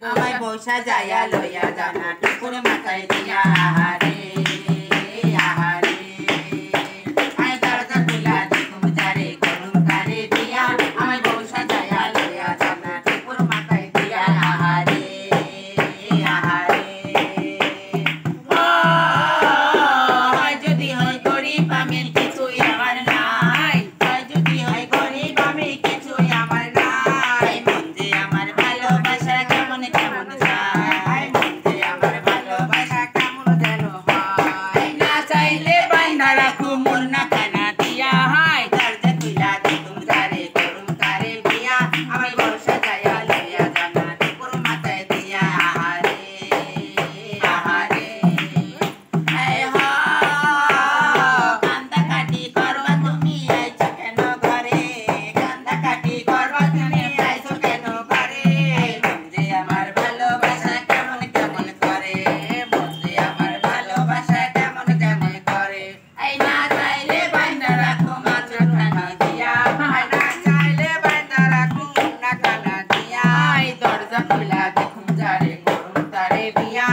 আমায় বৈশা যাইয়া লইয়া জানা টুকুর মাথায় দিয়া আহারে আহারে আই দরজা খুলা দেখুম যারে করুম তারে দিয়া আমায় বৈশা যাইয়া লইয়া জানা টুকুর মাথায় দিয়া আহারে আহারে হয় যদি হয় গরিব আমি কিছুই আমার নাই হয় যদি হয় গরিব আমি কিছুই আমার নাই মন যে আমার ভালোবাসা কেমন কেমন যায় মন যে আমার ভালোবাসা কেমন যেন হয় না চাইলে বাইন্ধা রাখুম মন না খানা দিয়া হয় দরজা খুইলা দেখুম যারে করুম তারে বিয়া আমায় বর্ষা যাইয়া লইয়া জানা টুকুর মাথায় দিয়া আহারে আহারে এই হ কান্দাকাটি করবা তুমি আইছো কেন ঘরে কান্দাকাটি করবা তুমি আইছো কেন ঘরে মন যে আমার ভালোবাসা কেমন কেমন করে মন যে আমার ভালোবাসা কেমন কেমন করে এই না চাইলে বাইন্ধা রাখো মাত্র খানা দিয়া এই না চাইলে বাইন্ধা রাখো না খানা দিয়া এই দরজা খুলা দেখুম যারে করুম তারে বিয়া